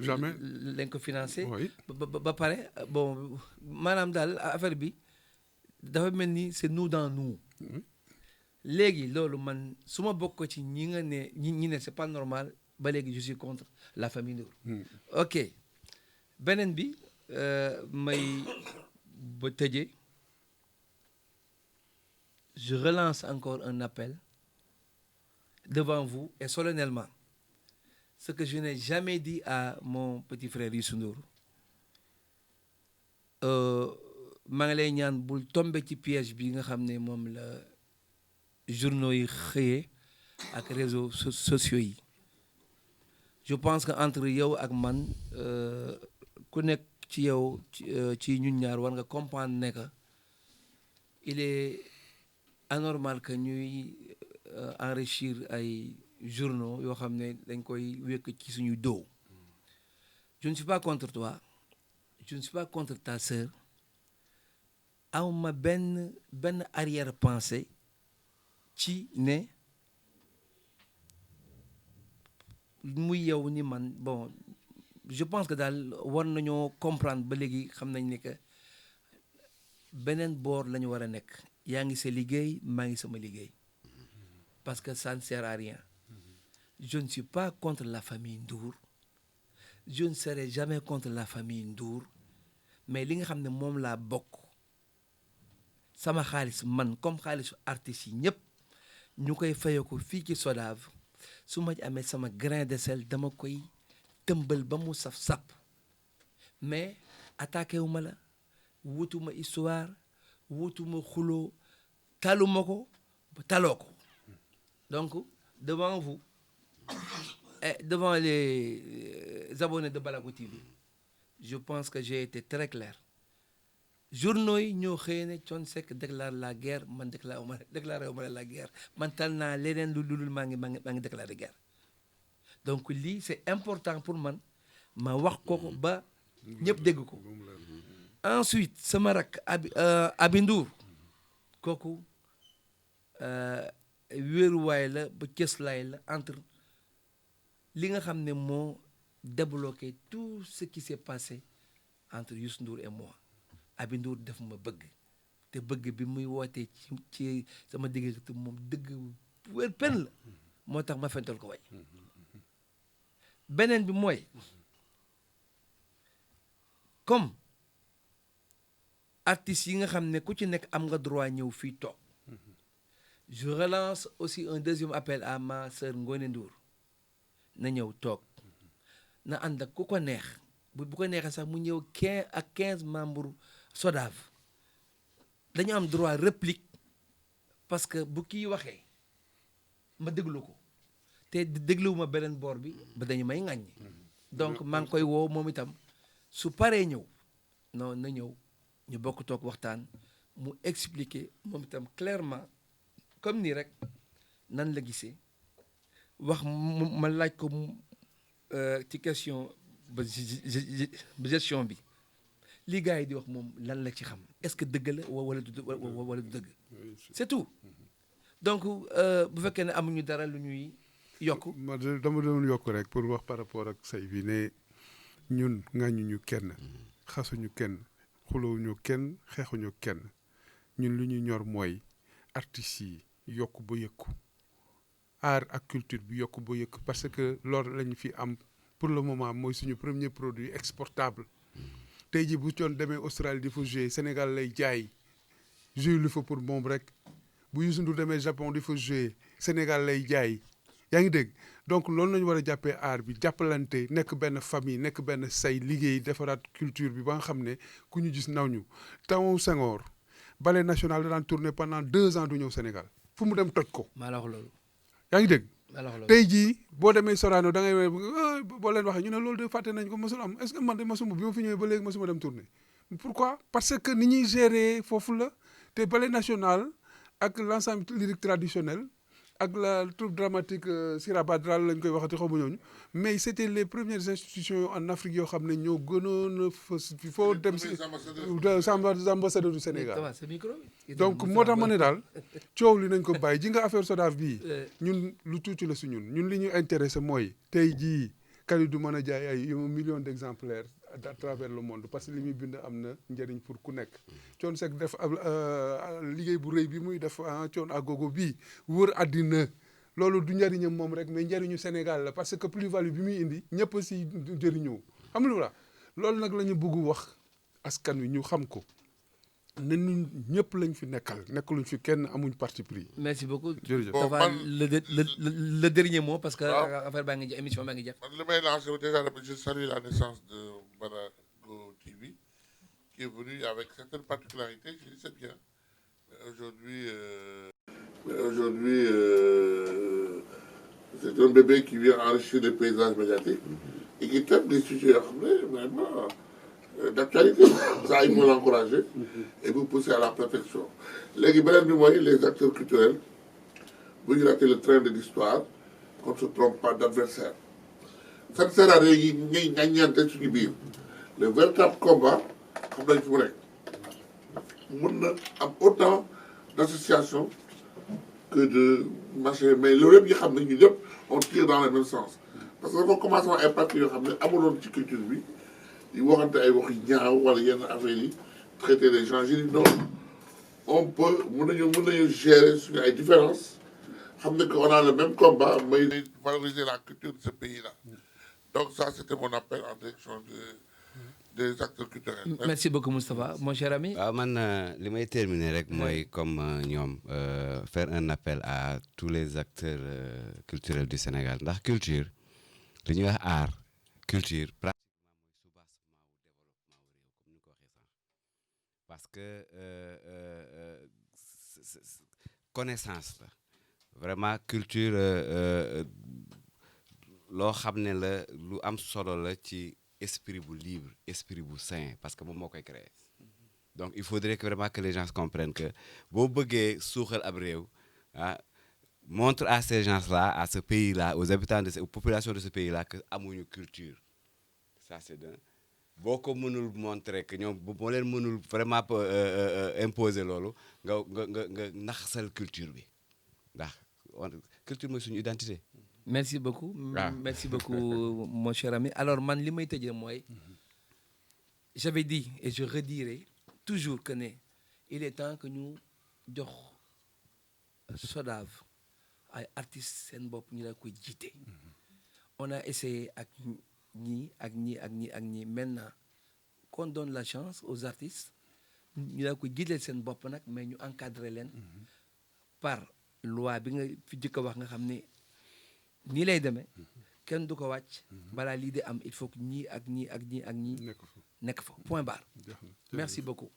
[SPEAKER 4] Jamais.
[SPEAKER 1] lañ ko financé
[SPEAKER 4] Oui.
[SPEAKER 1] ba pare bon maanaam daal affaire bi dafa mel ni c'est nous dans nous léegi loolu man su ma bokk ci ñi nga ne ñi ne c'est pas normal ba léegi je suis contre la famille Ndour ok beneen bi may ba tëjee je relance encore un appel devant vous et solennellement ce que je n'ai jamais dit à mon petit frère Youssou Ndour maa ngi lay ñaan bul tomber ci piège bi nga xam ne moom la journaux yi xëyee ak réseaux sociaux yi je pense que entre yow ak man ku nekk ci yow ci ñun ñaar war nga comprendre ne que il est anormal que ñuy enrichir ay journaux yoo xam ne dañ koy wékk ci suñu dos je ne suis pas contre toi je ne suis pas contre ta sœur awma benn arrière-pensée ci ne muy yow ni man bon je pense que daal war nañoo comprendre ba léegi xam nañ ne que beneen boor la ñu war a nekk yaa ngi sa liggéey maa ngi sama liggéey parce que ça ne sert à rien je ne suis pas contre la famille Ndour je ne serai jamais contre la famille Ndour mais li nga xam ne moom laa bokk sama xaalis man comme xaalisu artistes yi ñëpp ñu koy fayoo ko fii ci SODAV su ma amee sama grain de sel dama koy tëmbal ba mu saf sap mais attaqué wu ma la wutuma histoire wutuma xuloo taluma ko taloo ko donc devant vous et devant les abonnés de Balago TV je pense que j'ai été très clair journaux yi ñoo xëy ne Thione Seck déclare la guerre man déclaré wu ma la guerre man tal naa leneen lu dul maa ngi déclaré guerre donc lii c'est important pour man ma wax ko ba ñëpp dégg ko ensuite sama rak Aby Ndour kooku wéeruwaay la ba cëslaay la entre li nga xam ne moo débloqué tout ce qui s'est passé entre Youssou Ndour et moi Aby Ndour def ma bëgg te bëgg bi muy wootee ci sama diggante moom dëgg wér pen la moo tax ma fental ko way beneen bi mooy comme artistes yi nga xam ne ku ci nekk am nga droit ñëw fii toog je relance aussi un deuxième appel à ma sœur Ngoné Ndour na ñëw toog na ànd ak ku ko neex bu ko neexee sax mu ñëw 15 membres SODAV dañu am droit réplique parce que bu kii waxee ma déglu ko te dégluwuma beneen boor bi ba dañu may ŋàññi donc maa ngi koy woo moom itam su paree ñëw non na ñëw ñu bokk toog waxtaan mu expliquer moom itam clairement comme nii rek nan la gisee wax ma laaj ko ci question ba gestion bi li gars yi di wax moom lan la ci xam est-ce que dëgg la wala du dëgg c'est tout donc bu fekkee ne amuñu dara lu ñuy yokk.
[SPEAKER 4] ma dama doon yokk rek pour wax par rapport ak say bi ne ñun ŋàññuñu kenn xasuñu kenn xulowuñu kenn xeexuñu kenn ñun lu ñu ñor mooy artistes yi yokk ba yëkku art ak culture bi yokk ba yëkku parce que loolu lañu fi am pour le moment mooy suñu premier produit exportable tey jii bu Thione demee Australie di fa jouer Sénégal lay jaay jouer lu fa pour moom rek bu Youssou Ndour demee Japon di fa jouer Sénégal lay jaay yaa ngi dégg donc loolu lañu war a jàppee art bi jàppalante nekk benn famille nekk benn say liggéey defaraat culture bi ba nga xam ne ku ñu gis naw ñu taw Senghor ballet national da daan tourner pendant 2 ans du ñëw Sénégal fu mu dem toj ko.
[SPEAKER 1] maa la wax loolu.
[SPEAKER 4] yaa ngi dégg.
[SPEAKER 1] maa la wax loolu
[SPEAKER 4] tey jii boo demee Sorano da ngay boo leen waxee ñu ne loolu de fàtte nañ ko mosul am est-ce que man de masuma bi ma fi ñëwee ba léegi masuma dem tourner pourquoi parce que ni ñuy gérer foofu la te ballet national ak l'ensemble lyrique traditionnel ak la troupe dramatique Sira Badral lañ koy waxati xaw ma ñooñu mais c'était les premières institutions en Afrique yoo xam ne ñoo gënoon a fës foo dem si ambassadeur du Sénégal donc moo tax ma ne daal coow li nañ ko bàyyi ji nga affaire SODAV bii ñun lu tuuti la si ñun li ñu intéressé mooy tey jii Kalidou mën a jaay ay 1 million d'exemplaires à travers le monde parce que li muy bind am na njëriñ pour ku nekk Thione Seck def liggéey bu rëy bi muy def Thione Agogo bii wër àddina loolu du njëriñam moom rek mais njëriñu Sénégal la parce que plus-value bi muy indi ñëpp si jëriñoo xam lu la loolu nag la ñu bëgg wax askan wi ñu xam ko ne ñun ñëpp lañ fi nekkaluñ fi kenn amuñ parti pris.
[SPEAKER 1] merci beaucoup.
[SPEAKER 4] jërëjëf
[SPEAKER 2] bon
[SPEAKER 1] Tafa
[SPEAKER 2] man
[SPEAKER 1] le dernier mot parce que
[SPEAKER 2] waaw.
[SPEAKER 1] affaire baa ngi jeex émission baa ngi jeex.
[SPEAKER 2] man li may lancé déjà je salue la naissance de Balago TV qui est venu avec certaines particularités je dis c'est bien mais aujourd'hui c'est un bébé qui vient enrichir les paysages médiatiques et qui traite des sujets yoo xam ne vraiment d'actualité ça il faut l'encourager et vous pousser à la perfection léegi beneen bi mooy les acteurs culturels bu ñu rater le train de l'histoire qu'on ne se trompe pas d'adversaire ça ne sert à rien yi ñuy ñaññante suñu biir le véritable combat xam nañ fi mu nekk mën na am autant d'associations que de machin mais loolu yëpp ñu xam ne ñu ñëpp on tire dans le même sens parce que dafa commencé ay parties yoo xam ne amuloon ci culture bi di waxante ay wax yu ñaaw wala yenn affaires yi traiter les gens je dis non on peut mën nañu gérer suñu ay différences xam ne qu'on a le même combat mais valoriser la culture de ce pays-là donc ça c'était mon appel en direction des acteurs culturels.
[SPEAKER 1] Merci beaucoup Moustapha mon cher ami.
[SPEAKER 3] waaw man li may terminer rek mooy comme ñoom faire un appel à tous les acteurs culturels du Sénégal ndax culture li ñuy wax art culture pratiquement mooy soubassement wu développement wu réew comme ni ko waxee sànq parce que connaissance la vraiment culture loo xam ne la lu am solo la ci esprit bu libre esprit bu sain parce que moom moo koy créer donc il faudrait que vraiment que les gens comprennent que boo bëggee suuxal ab réew ah montre à ces gens-là à ce pays-là aux habitants aux populations de ce pays-là que amuñu culture ça c'est d'un boo ko mënul montrer que ñoom moo leen mënul vraiment imposer loolu nga naxasal culture bi ndax culture mooy suñu identité.
[SPEAKER 1] merci beaucoup. Merci beaucoup mon cher ami alors man li may tëjee mooy j'avais dit et je redirai toujours que ne il est temps que ñu jox SODAV ay artistes seen bopp ñu la koy jiite. On a essayé ak ñii maintenant qu'on donne la chance aux artistes ñu la koy jiiteel seen bopp nag mais ñu encadrer leen par loi bi nga fi jëkk a wax nga xam ne nii lay demee kenn du ko wàcc balaa lii de am il faut que ñii ak ñii nekk fa point barre merci beaucoup